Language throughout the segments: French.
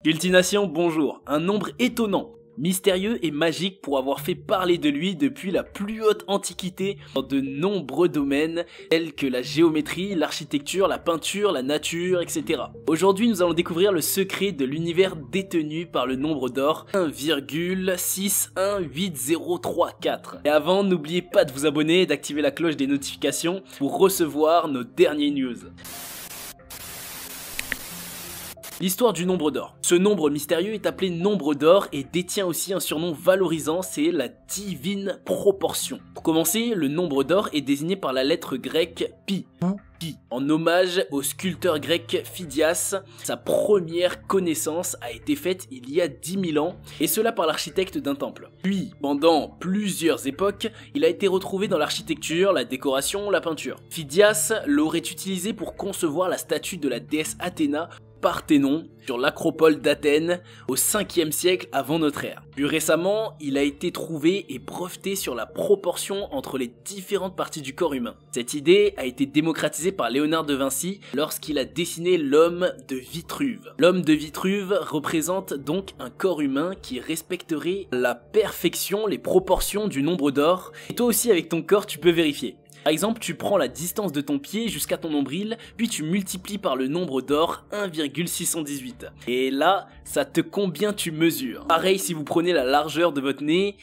Cultination, bonjour. Un nombre étonnant, mystérieux et magique pour avoir fait parler de lui depuis la plus haute antiquité dans de nombreux domaines tels que la géométrie, l'architecture, la peinture, la nature, etc. Aujourd'hui, nous allons découvrir le secret de l'univers détenu par le nombre d'or 1,618034. Et avant, n'oubliez pas de vous abonner et d'activer la cloche des notifications pour recevoir nos derniers news. L'histoire du nombre d'or. Ce nombre mystérieux est appelé nombre d'or et détient aussi un surnom valorisant, c'est la divine proportion. Pour commencer, le nombre d'or est désigné par la lettre grecque pi ou pi, en hommage au sculpteur grec Phidias. Sa première connaissance a été faite il y a 10 000 ans, et cela par l'architecte d'un temple. Puis, pendant plusieurs époques, il a été retrouvé dans l'architecture, la décoration, la peinture. Phidias l'aurait utilisé pour concevoir la statue de la déesse Athéna, Parthénon, sur l'acropole d'Athènes au 5e siècle avant notre ère. Plus récemment, il a été trouvé et breveté sur la proportion entre les différentes parties du corps humain. Cette idée a été démocratisée par Léonard de Vinci lorsqu'il a dessiné l'homme de Vitruve. L'homme de Vitruve représente donc un corps humain qui respecterait la perfection, les proportions du nombre d'or. Et toi aussi avec ton corps tu peux vérifier. Par exemple, tu prends la distance de ton pied jusqu'à ton nombril, puis tu multiplies par le nombre d'or 1,618. Et là, ça te combien tu mesures. Pareil si vous prenez la largeur de votre nez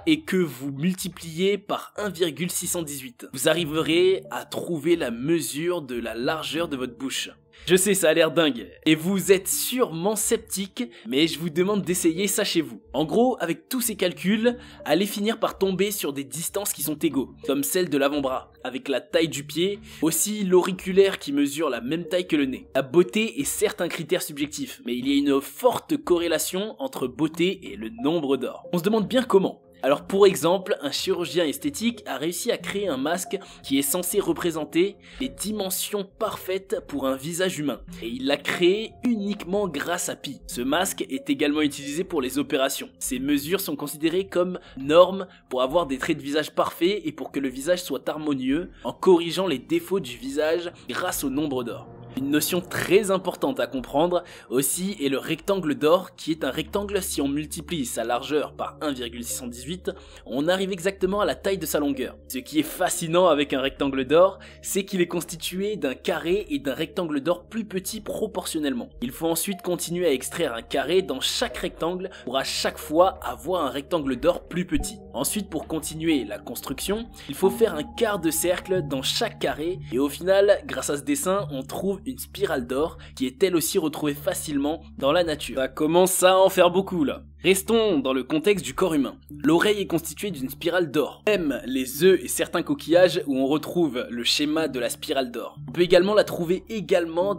et que vous multipliez par 1,618. Vous arriverez à trouver la mesure de la largeur de votre bouche. Je sais, ça a l'air dingue, et vous êtes sûrement sceptique, mais je vous demande d'essayer ça chez vous. En gros, avec tous ces calculs, allez finir par tomber sur des distances qui sont égaux, comme celle de l'avant-bras, avec la taille du pied, aussi l'auriculaire qui mesure la même taille que le nez. La beauté est certes un critère subjectif, mais il y a une forte corrélation entre beauté et le nombre d'or. On se demande bien comment. Alors pour exemple, un chirurgien esthétique a réussi à créer un masque qui est censé représenter les dimensions parfaites pour un visage humain. Et il l'a créé uniquement grâce à pi. Ce masque est également utilisé pour les opérations. Ces mesures sont considérées comme normes pour avoir des traits de visage parfaits et pour que le visage soit harmonieux en corrigeant les défauts du visage grâce au nombre d'or. Une notion très importante à comprendre aussi est le rectangle d'or, qui est un rectangle si on multiplie sa largeur par 1,618, on arrive exactement à la taille de sa longueur. Ce qui est fascinant avec un rectangle d'or, c'est qu'il est constitué d'un carré et d'un rectangle d'or plus petit proportionnellement. Il faut ensuite continuer à extraire un carré dans chaque rectangle pour à chaque fois avoir un rectangle d'or plus petit. Ensuite, pour continuer la construction, il faut faire un quart de cercle dans chaque carré et au final, grâce à ce dessin, on trouve une spirale d'or qui est elle aussi retrouvée facilement dans la nature. Ça commence à en faire beaucoup là. Restons dans le contexte du corps humain. L'oreille est constituée d'une spirale d'or. Même les œufs et certains coquillages où on retrouve le schéma de la spirale d'or. On peut également la trouver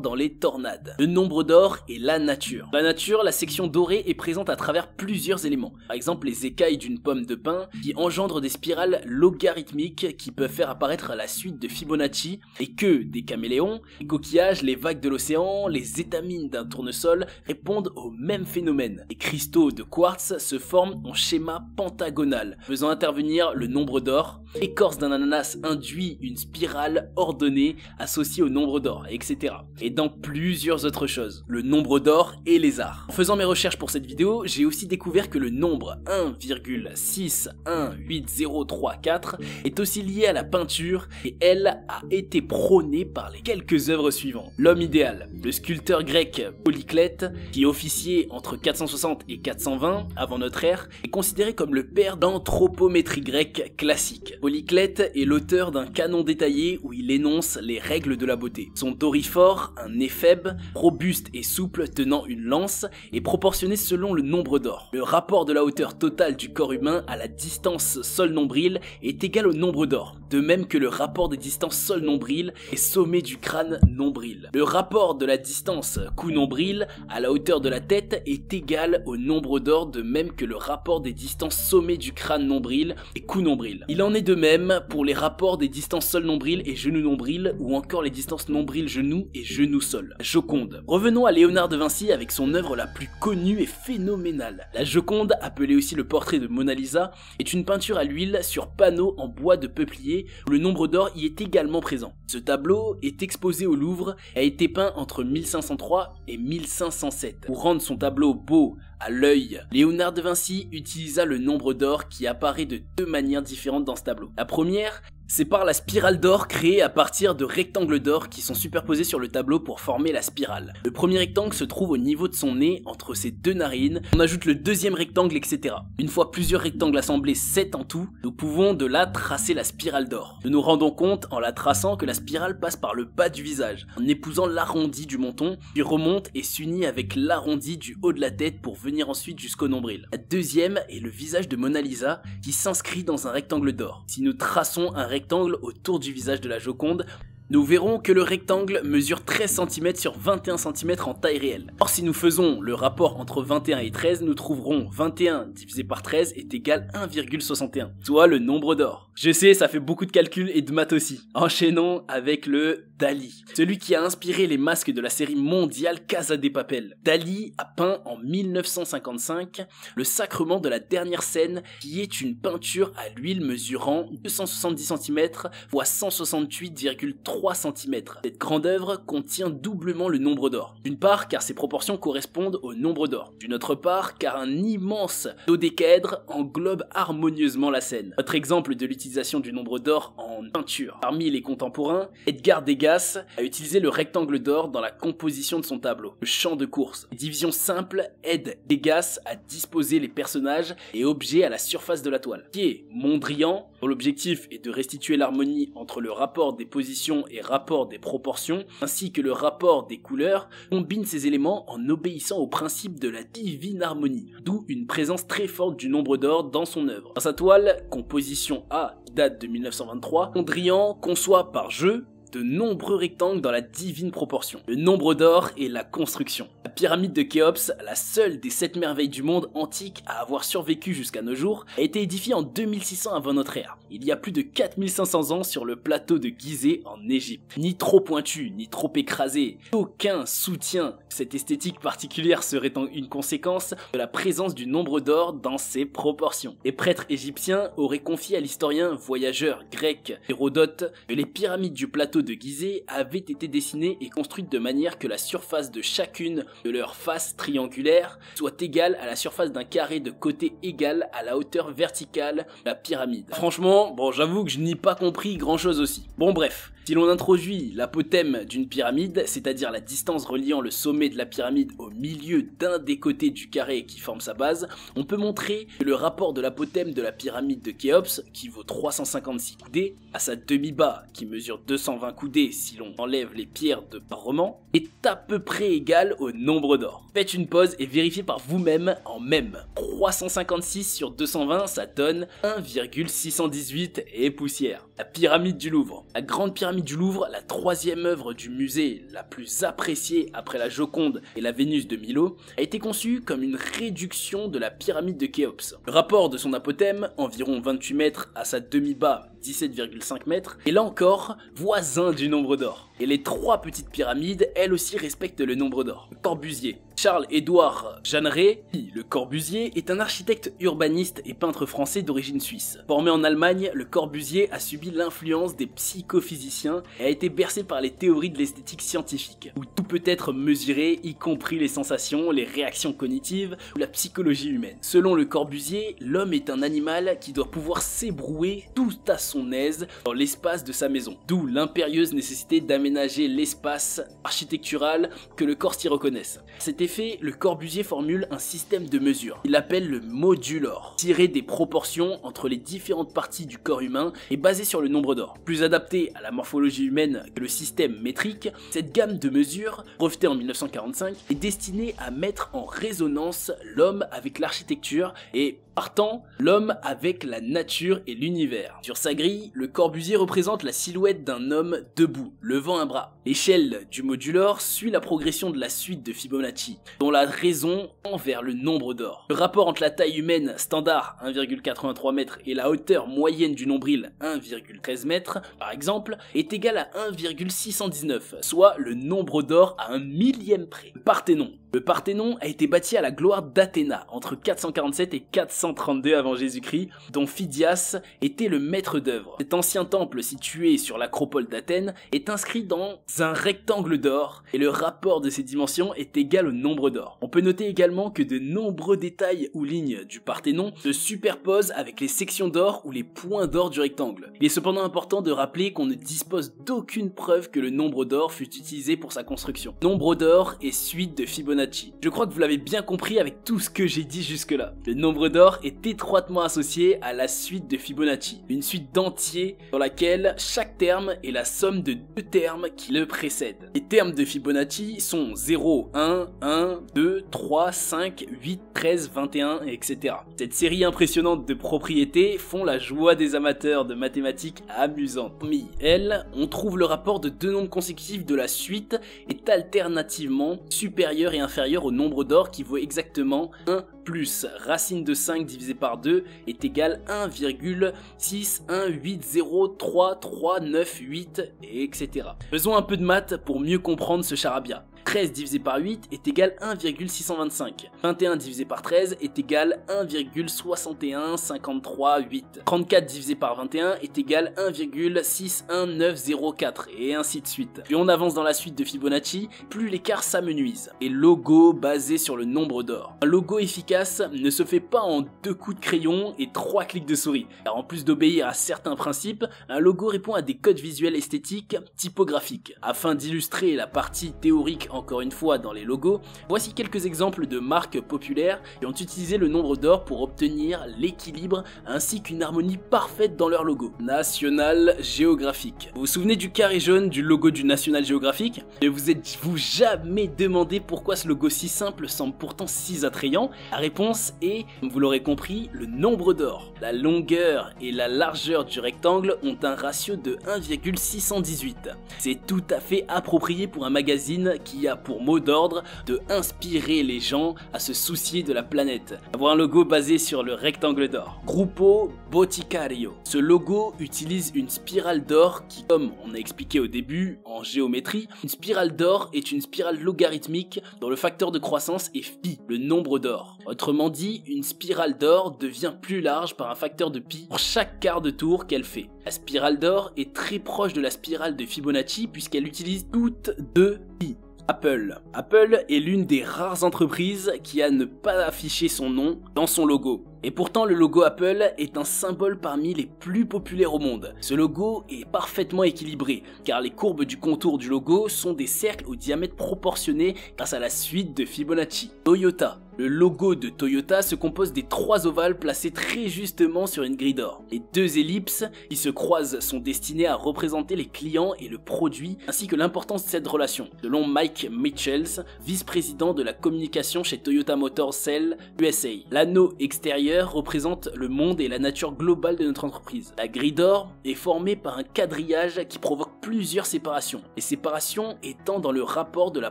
dans les tornades. Le nombre d'or et la nature. Dans la nature, la section dorée est présente à travers plusieurs éléments. Par exemple, les écailles d'une pomme de pin qui engendrent des spirales logarithmiques qui peuvent faire apparaître la suite de Fibonacci, les queues des caméléons, les coquillages, les vagues de l'océan, les étamines d'un tournesol répondent au même phénomène. Les cristaux de quartz se forment en schéma pentagonal, faisant intervenir le nombre d'or. L'écorce d'un ananas induit une spirale ordonnée associée au nombre d'or, etc. Et dans plusieurs autres choses. Le nombre d'or et les arts. En faisant mes recherches pour cette vidéo, j'ai aussi découvert que le nombre 1,68034 est aussi lié à la peinture et elle a été prônée par les quelques œuvres suivantes. L'homme idéal, le sculpteur grec Polyclète, qui officiait entre 460 et 420 avant notre ère, est considéré comme le père d'anthropométrie grecque classique. Polyclète est l'auteur d'un canon détaillé où il énonce les règles de la beauté. Son doryphore, un éphèbe, robuste et souple tenant une lance, est proportionné selon le nombre d'or. Le rapport de la hauteur totale du corps humain à la distance sol-nombril est égal au nombre d'or, de même que le rapport des distances sol-nombril et sommet du crâne nombril. Le rapport de la distance cou-nombril à la hauteur de la tête est égal au nombre d'or, de même que le rapport des distances sommet du crâne nombril et cou nombril. Il en est de même pour les rapports des distances sol nombril et genou nombril, ou encore les distances nombril genou et genou sol. La Joconde. Revenons à Léonard de Vinci avec son œuvre la plus connue et phénoménale. La Joconde, appelée aussi le portrait de Mona Lisa, est une peinture à l'huile sur panneau en bois de peuplier où le nombre d'or y est également présent. Ce tableau est exposé au Louvre et a été peint entre 1503 et 1507. Pour rendre son tableau beau à l'œil, Léonard de Vinci utilisa le nombre d'or qui apparaît de deux manières différentes dans ce tableau. La première, c'est par la spirale d'or créée à partir de rectangles d'or qui sont superposés sur le tableau pour former la spirale. Le premier rectangle se trouve au niveau de son nez, entre ses deux narines. On ajoute le deuxième rectangle, etc. Une fois plusieurs rectangles assemblés, 7 en tout, nous pouvons de là tracer la spirale d'or. Nous nous rendons compte en la traçant que la spirale passe par le bas du visage, en épousant l'arrondi du menton, puis remonte et s'unit avec l'arrondi du haut de la tête pour venir ensuite jusqu'au nombril. La deuxième est le visage de Mona Lisa qui s'inscrit dans un rectangle d'or. Si nous traçons un rectangle autour du visage de la Joconde, nous verrons que le rectangle mesure 13 cm sur 21 cm en taille réelle. Or si nous faisons le rapport entre 21 et 13, nous trouverons 21 divisé par 13 est égal à 1,61, soit le nombre d'or. Je sais, ça fait beaucoup de calculs et de maths aussi. Enchaînons avec le Dali, celui qui a inspiré les masques de la série mondiale Casa de Papel. Dali a peint en 1955 le Sacrement de la dernière scène, qui est une peinture à l'huile mesurant 270 cm x 168,3 cm. Cette grande œuvre contient doublement le nombre d'or. D'une part car ses proportions correspondent au nombre d'or. D'une autre part car un immense dodécaèdre englobe harmonieusement la scène. Autre exemple de l'utilisation du nombre d'or en peinture. Parmi les contemporains, Edgar Degas a utilisé le rectangle d'or dans la composition de son tableau. Le champ de course. Les divisions simples aident Degas à disposer les personnages et objets à la surface de la toile. Qui est Mondrian, dont l'objectif est de restituer l'harmonie entre le rapport des positions et rapport des proportions, ainsi que le rapport des couleurs, combine ces éléments en obéissant au principe de la divine harmonie, d'où une présence très forte du nombre d'or dans son œuvre. Dans sa toile, Composition A, qui date de 1923, Mondrian conçoit par jeu de nombreux rectangles dans la divine proportion. Le nombre d'or et la construction. La pyramide de Khéops, la seule des 7 merveilles du monde antique à avoir survécu jusqu'à nos jours, a été édifiée en 2600 avant notre ère. Il y a plus de 4500 ans sur le plateau de Gizeh en Égypte. Ni trop pointu, ni trop écrasé, aucun soutien. Cette esthétique particulière serait une conséquence de la présence du nombre d'or dans ses proportions. Les prêtres égyptiens auraient confié à l'historien voyageur grec Hérodote que les pyramides du plateau de Gizeh avaient été dessinées et construites de manière que la surface de chacune de leurs faces triangulaires soit égale à la surface d'un carré de côté égal à la hauteur verticale de la pyramide. Franchement, bon, j'avoue que je n'y ai pas compris grand chose aussi. Bon bref. Si l'on introduit l'apothème d'une pyramide, c'est-à-dire la distance reliant le sommet de la pyramide au milieu d'un des côtés du carré qui forme sa base, on peut montrer que le rapport de l'apothème de la pyramide de Khéops, qui vaut 356 coudées, à sa demi-bas, qui mesure 220 coudées si l'on enlève les pierres de parement, est à peu près égal au nombre d'or. Faites une pause et vérifiez par vous-même en même. 356 sur 220, ça donne 1,618 et poussière. La pyramide du Louvre. La grande pyramide du Louvre, la troisième œuvre du musée la plus appréciée après la Joconde et la Vénus de Milo, a été conçue comme une réduction de la pyramide de Khéops. Le rapport de son apothème, environ 28 mètres à sa demi-bas, 17,5 mètres, est là encore voisin du nombre d'or. Et les trois petites pyramides, elles aussi respectent le nombre d'or. Le Corbusier. Charles-Édouard Jeanneret, dit Le Corbusier, est un architecte urbaniste et peintre français d'origine suisse. Formé en Allemagne, Le Corbusier a subi l'influence des psychophysiciens et a été bercé par les théories de l'esthétique scientifique, où tout peut être mesuré, y compris les sensations, les réactions cognitives ou la psychologie humaine. Selon Le Corbusier, l'homme est un animal qui doit pouvoir s'ébrouer tout à son aise dans l'espace de sa maison, d'où l'impérieuse nécessité d'aménager l'espace architectural que le corps s'y reconnaisse. À cet effet, Le Corbusier formule un système de mesure. Il l'appelle le modulor, tiré des proportions entre les différentes parties du corps humain et basé sur le nombre d'or. Plus adapté à la morphologie humaine que le système métrique, cette gamme de mesures, brevetée en 1945, est destinée à mettre en résonance l'homme avec l'architecture et partant, l'homme avec la nature et l'univers. Sur sa grille, Le Corbusier représente la silhouette d'un homme debout, levant un bras. L'échelle du modulor suit la progression de la suite de Fibonacci, dont la raison tend vers le nombre d'or. Le rapport entre la taille humaine standard 1,83 m et la hauteur moyenne du nombril 1,13 m, par exemple, est égal à 1,619, soit le nombre d'or à un millième près. Le Parthénon. Le Parthénon a été bâti à la gloire d'Athéna entre 447 et 432 avant Jésus-Christ, dont Phidias était le maître d'œuvre. Cet ancien temple situé sur l'acropole d'Athènes est inscrit dans un rectangle d'or et le rapport de ses dimensions est égal au nombre d'or. On peut noter également que de nombreux détails ou lignes du Parthénon se superposent avec les sections d'or ou les points d'or du rectangle. Il est cependant important de rappeler qu'on ne dispose d'aucune preuve que le nombre d'or fut utilisé pour sa construction. Nombre d'or est suite de Fibonacci. Je crois que vous l'avez bien compris avec tout ce que j'ai dit jusque-là. Le nombre d'or est étroitement associé à la suite de Fibonacci, une suite d'entiers dans laquelle chaque terme est la somme de deux termes qui le précèdent. Les termes de Fibonacci sont 0, 1, 1, 2, 3, 5, 8, 13, 21, etc. Cette série impressionnante de propriétés font la joie des amateurs de mathématiques amusantes. Parmi elles, on trouve le rapport de deux nombres consécutifs de la suite est alternativement supérieur et inférieur au nombre d'or qui vaut exactement 1 plus racine de 5 divisé par 2 est égal 1,6180339,8 etc. Faisons un peu de maths pour mieux comprendre ce charabia. 13 divisé par 8 est égal 1,625. 21 divisé par 13 est égal 1,61538. 34 divisé par 21 est égal 1,61904 et ainsi de suite. Plus on avance dans la suite de Fibonacci, plus l'écart s'amenuise. Et logo basé sur le nombre d'or. Un logo efficace ne se fait pas en 2 coups de crayon et 3 clics de souris. Car en plus d'obéir à certains principes, un logo répond à des codes visuels esthétiques typographiques. Afin d'illustrer la partie théorique encore une fois dans les logos, voici quelques exemples de marques populaires qui ont utilisé le nombre d'or pour obtenir l'équilibre ainsi qu'une harmonie parfaite dans leur logo. National Geographic. Vous vous souvenez du carré jaune du logo du National Geographic? Ne vous êtes-vous jamais demandé pourquoi ce logo si simple semble pourtant si attrayant? La réponse est, comme vous l'aurez compris, le nombre d'or. La longueur et la largeur du rectangle ont un ratio de 1,618. C'est tout à fait approprié pour un magazine qui a pour mot d'ordre de inspirer les gens à se soucier de la planète. Avoir un logo basé sur le rectangle d'or. Gruppo Boticario. Ce logo utilise une spirale d'or qui, comme on a expliqué au début en géométrie, une spirale d'or est une spirale logarithmique dont le facteur de croissance est π, le nombre d'or. Autrement dit, une spirale d'or devient plus large par un facteur de π pour chaque quart de tour qu'elle fait. La spirale d'or est très proche de la spirale de Fibonacci puisqu'elle utilise toutes deux π. Apple. Apple est l'une des rares entreprises qui a ne pas affiché son nom dans son logo. Et pourtant le logo Apple est un symbole parmi les plus populaires au monde. Ce logo est parfaitement équilibré car les courbes du contour du logo sont des cercles au diamètre proportionné grâce à la suite de Fibonacci. Toyota. Le logo de Toyota se compose des 3 ovales placés très justement sur une grille d'or. Les 2 ellipses qui se croisent sont destinées à représenter les clients et le produit ainsi que l'importance de cette relation. Selon Mike Mitchells, vice-président de la communication chez Toyota Motor Cell USA, l'anneau extérieur représente le monde et la nature globale de notre entreprise. La grille d'or est formée par un quadrillage qui provoque plusieurs séparations, les séparations étant dans le rapport de la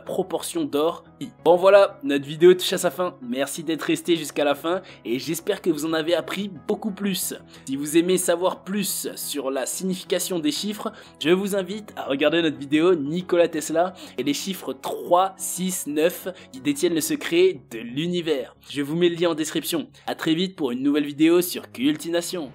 proportion d'or I. Bon voilà, notre vidéo touche à sa fin. Merci d'être resté jusqu'à la fin et j'espère que vous en avez appris beaucoup plus. Si vous aimez savoir plus sur la signification des chiffres, je vous invite à regarder notre vidéo Nikola Tesla et les chiffres 3, 6, 9 qui détiennent le secret de l'univers. Je vous mets le lien en description. A très vite pour une nouvelle vidéo sur Cultination.